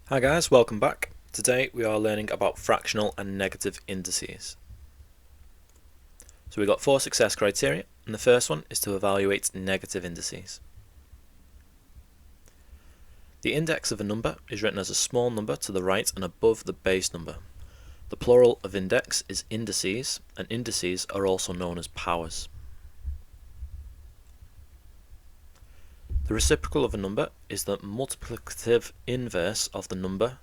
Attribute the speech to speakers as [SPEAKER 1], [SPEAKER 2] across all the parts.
[SPEAKER 1] Hi guys, welcome back. Today we are learning about fractional and negative indices. So we've got 4 success criteria, and the first one is to evaluate negative indices. The index of a number is written as a small number to the right and above the base number. The plural of index is indices, and indices are also known as powers. The reciprocal of a number is the multiplicative inverse of the number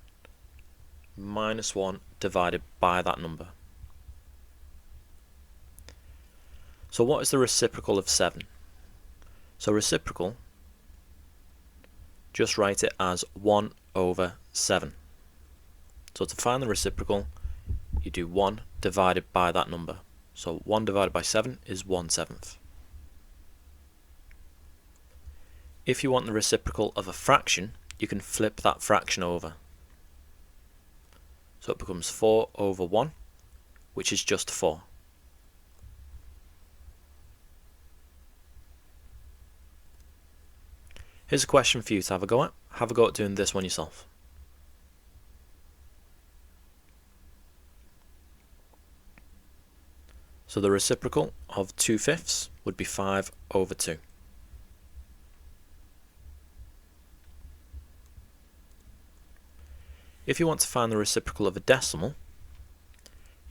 [SPEAKER 1] minus 1 divided by that number. So what is the reciprocal of 7? So reciprocal, just write it as 1 over 7. So to find the reciprocal, you do 1 divided by that number. So 1 divided by 7 is 1/7. If you want the reciprocal of a fraction, you can flip that fraction over. So it becomes 4 over 1, which is just 4. Here's a question for you to have a go at. Have a go at doing this one yourself. So the reciprocal of 2/5 would be 5 over 2. If you want to find the reciprocal of a decimal,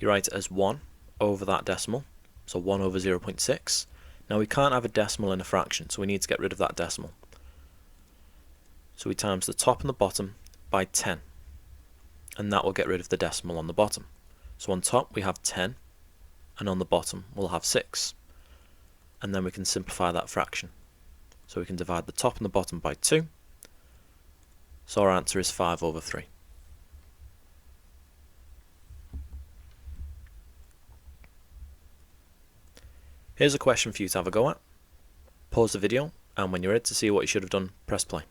[SPEAKER 1] you write it as 1 over that decimal, so 1 over 0.6. Now we can't have a decimal in a fraction, so we need to get rid of that decimal. So we times the top and the bottom by 10, and that will get rid of the decimal on the bottom. So on top we have 10, and on the bottom we'll have 6. And then we can simplify that fraction. So we can divide the top and the bottom by 2, so our answer is 5 over 3. Here's a question for you to have a go at. Pause the video, and when you're ready to see what you should have done, press play.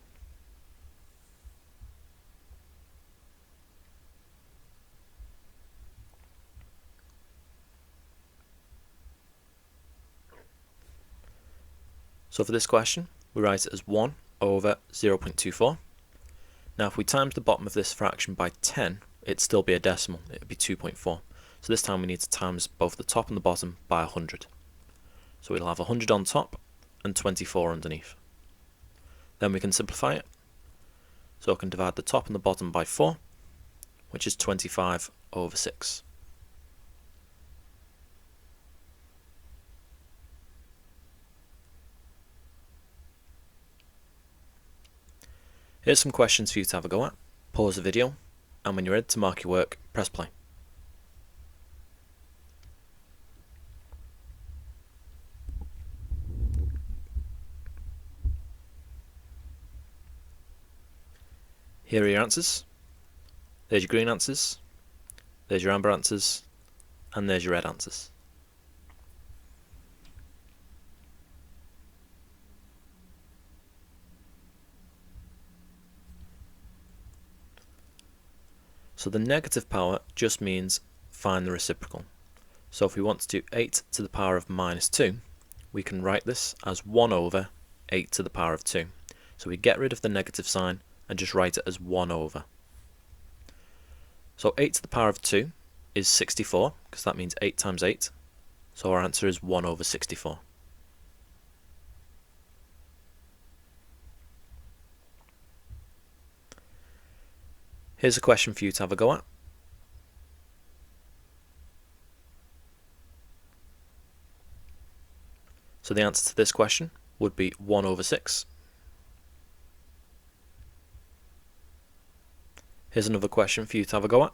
[SPEAKER 1] So for this question, we write it as 1 over 0.24. Now if we times the bottom of this fraction by 10, it'd still be a decimal, it would be 2.4. So this time we need to times both the top and the bottom by 100. So we'll have 100 on top and 24 underneath. Then we can simplify it. So I can divide the top and the bottom by 4, which is 25 over 6. Here's some questions for you to have a go at. Pause the video, and when you're ready to mark your work, press play. Here are your answers. There's your green answers, there's your amber answers, and there's your red answers. So the negative power just means find the reciprocal. So if we want to do 8 to the power of minus 2, we can write this as 1 over 8 to the power of 2. So we get rid of the negative sign and just write it as 1 over. So 8 to the power of 2 is 64, because that means 8 times 8. So our answer is 1 over 64. Here's a question for you to have a go at. So the answer to this question would be 1 over 6. Here's another question for you to have a go at.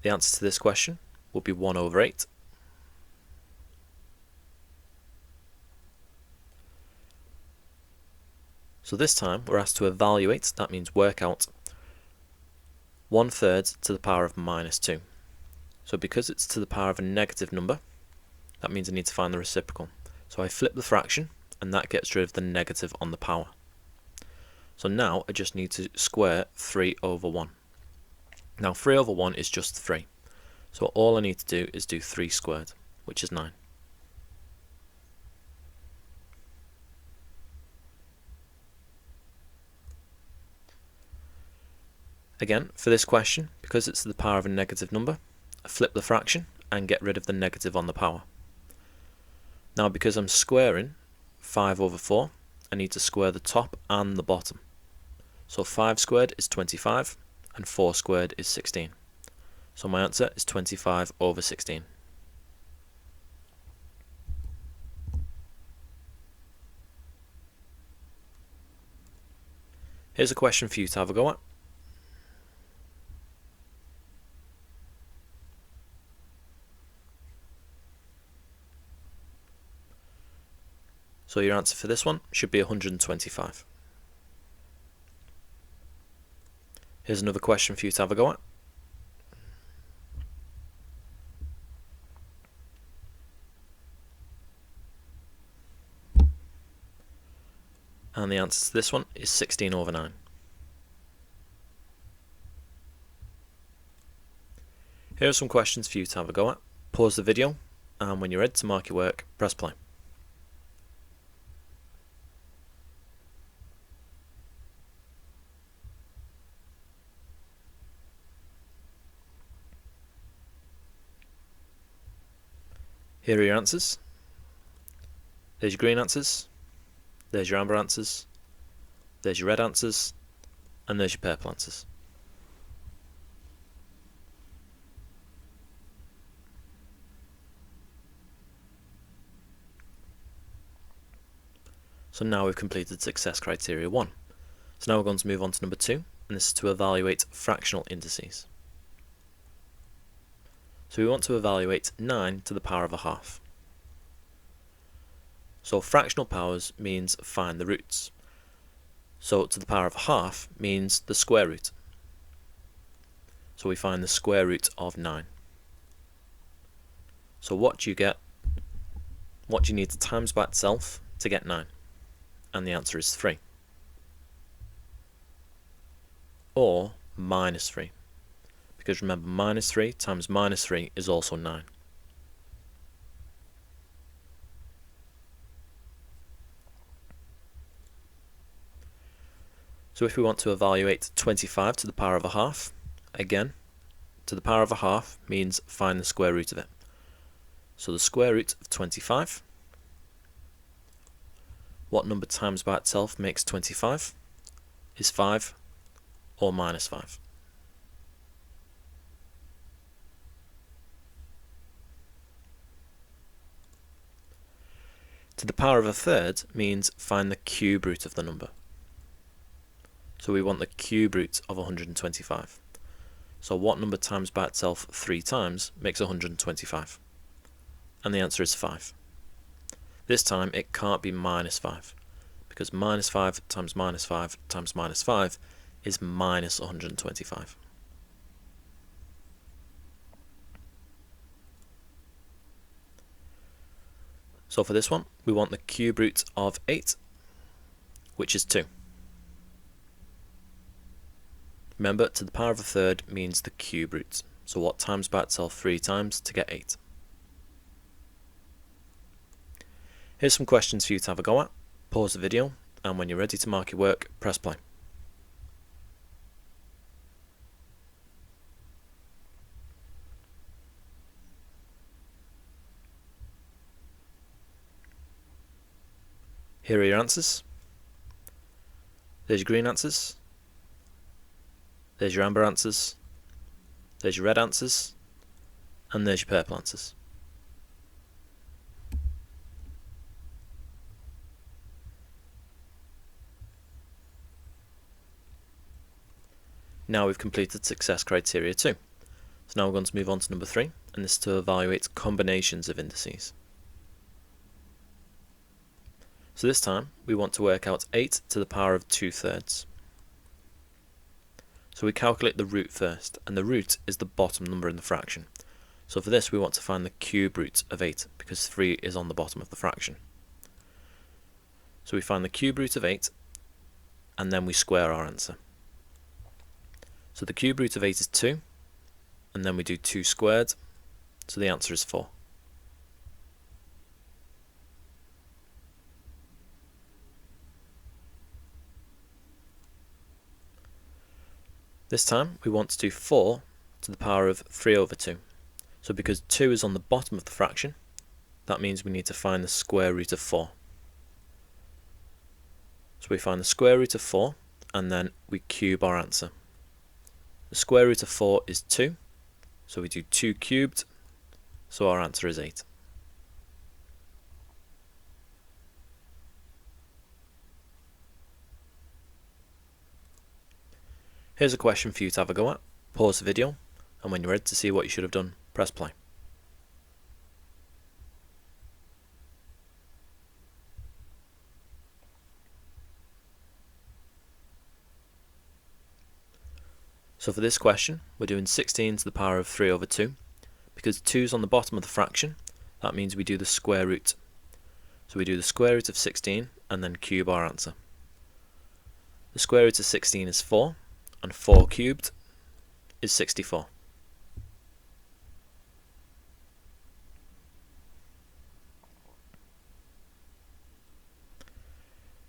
[SPEAKER 1] The answer to this question would be 1 over 8. So this time we're asked to evaluate, that means work out, 1/3 to the power of minus 2. So because it's to the power of a negative number, that means I need to find the reciprocal. So I flip the fraction, and that gets rid of the negative on the power. So now I just need to square 3 over 1. Now 3 over 1 is just 3. So all I need to do is do 3 squared, which is 9. Again, for this question, because it's the power of a negative number, flip the fraction and get rid of the negative on the power. Now because I'm squaring 5 over 4, I need to square the top and the bottom. So 5 squared is 25 and 4 squared is 16. So my answer is 25 over 16. Here's a question for you to have a go at. So your answer for this one should be 125. Here's another question for you to have a go at. And the answer to this one is 16 over 9. Here are some questions for you to have a go at. Pause the video, and when you're ready to mark your work, press play. Here are your answers. There's your green answers, there's your amber answers, there's your red answers, and there's your purple answers. So now we've completed success criteria 1. So now we're going to move on to number 2, and this is to evaluate fractional indices. So we want to evaluate 9 to the power of a half. So fractional powers means find the roots. So to the power of a half means the square root. So we find the square root of 9. So what do you get? What do you need to times by itself to get 9? And the answer is 3. Or minus 3. Because remember, minus 3 times minus 3 is also 9. So if we want to evaluate 25 to the power of a half, again, to the power of a half means find the square root of it. So the square root of 25, what number times by itself makes 25? Is 5 or minus 5. To the power of a third means find the cube root of the number. So we want the cube root of 125. So what number times by itself 3 times makes 125? And the answer is 5. This time it can't be minus 5, because minus 5 times minus 5 times minus 5 is minus 125. So for this one, we want the cube root of 8, which is 2. Remember, to the power of a third means the cube root. So what times by itself 3 times to get 8? Here's some questions for you to have a go at. Pause the video, and when you're ready to mark your work, press play. Here are your answers. There's your green answers. There's your amber answers. There's your red answers. And there's your purple answers. Now we've completed success criteria 2. So now we're going to move on to number 3, and this is to evaluate combinations of indices. So this time we want to work out 8 to the power of 2/3. So we calculate the root first, and the root is the bottom number in the fraction. So for this we want to find the cube root of 8, because 3 is on the bottom of the fraction. So we find the cube root of 8, and then we square our answer. So the cube root of 8 is 2, and then we do 2 squared, so the answer is 4. This time we want to do 4 to the power of 3 over 2. So because 2 is on the bottom of the fraction, that means we need to find the square root of 4. So we find the square root of 4 and then we cube our answer. The square root of 4 is 2, so we do 2 cubed, so our answer is 8. Here's a question for you to have a go at. Pause the video, and when you're ready to see what you should have done, press play. So for this question, we're doing 16 to the power of 3 over 2. Because 2 is on the bottom of the fraction, that means we do the square root. So we do the square root of 16 and then cube our answer. The square root of 16 is 4, and 4 cubed is 64.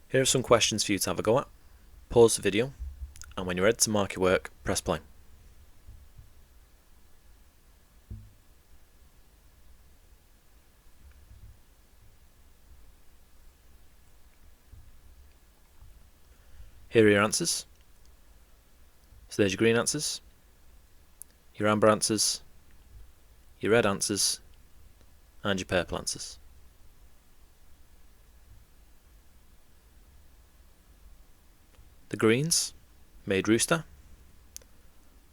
[SPEAKER 1] Here are some questions for you to have a go at. Pause the video, and when you're ready to mark your work, press play. Here are your answers. So there's your green answers, your amber answers, your red answers, and your purple answers. The greens made rooster,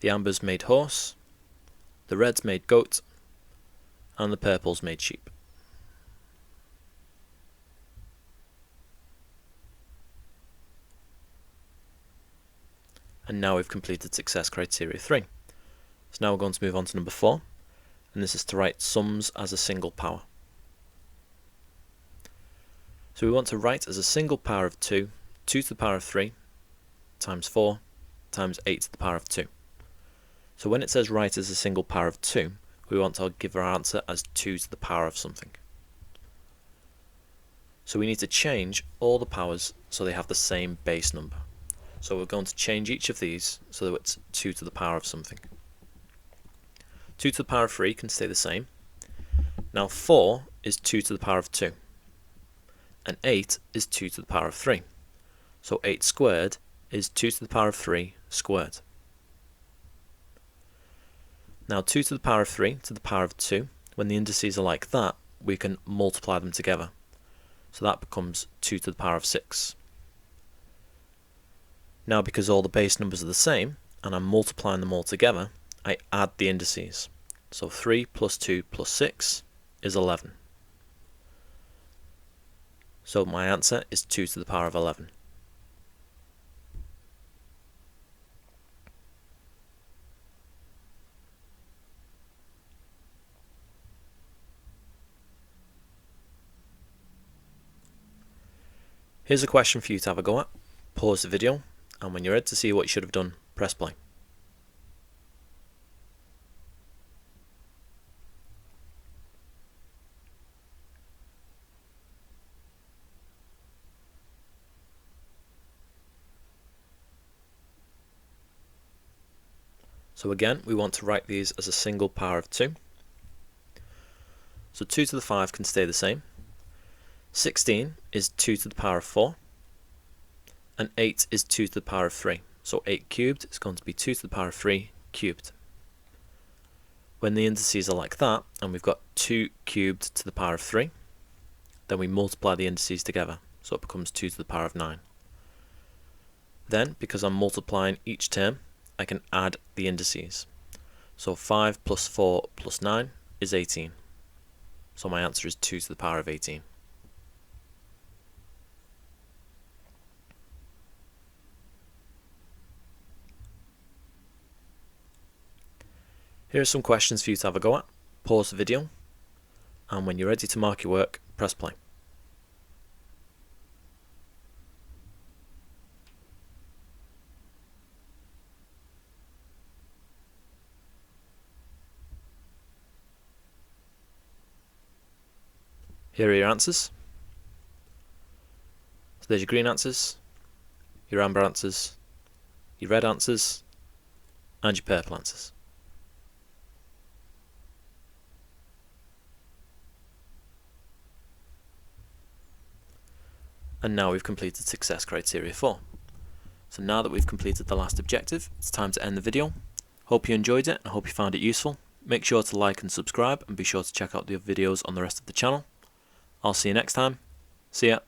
[SPEAKER 1] the ambers made horse, the reds made goat, and the purples made sheep. And now we've completed success criteria 3. So now we're going to move on to number 4, and this is to write sums as a single power. So we want to write as a single power of 2, 2 to the power of 3, times 4, times 8 to the power of 2. So when it says write as a single power of 2, we want to give our answer as 2 to the power of something. So we need to change all the powers so they have the same base number. So we're going to change each of these so that it's 2 to the power of something. 2 to the power of 3 can stay the same. Now 4 is 2 to the power of 2. And 8 is 2 to the power of 3. So 8 squared is 2 to the power of 3 squared. Now 2 to the power of 3 to the power of 2, when the indices are like that, we can multiply them together. So that becomes 2 to the power of 6. Now because all the base numbers are the same, and I'm multiplying them all together, I add the indices. So 3 plus 2 plus 6 is 11. So my answer is 2 to the power of 11. Here's a question for you to have a go at. Pause the video, and when you're ready to see what you should have done, press play. So again, we want to write these as a single power of 2. So 2 to the 5 can stay the same. 16 is 2 to the power of 4. And 8 is 2 to the power of 3. So 8 cubed is going to be 2 to the power of 3 cubed. When the indices are like that, and we've got 2 cubed to the power of 3, then we multiply the indices together. So it becomes 2 to the power of 9. Then, because I'm multiplying each term, I can add the indices. So 5 plus 4 plus 9 is 18. So my answer is 2 to the power of 18. Here are some questions for you to have a go at. Pause the video, and when you're ready to mark your work, press play. Here are your answers. So there's your green answers, your amber answers, your red answers, and your purple answers. And now we've completed success criteria 4. So now that we've completed the last objective, it's time to end the video. Hope you enjoyed it and hope you found it useful. Make sure to like and subscribe and be sure to check out the other videos on the rest of the channel. I'll see you next time. See ya.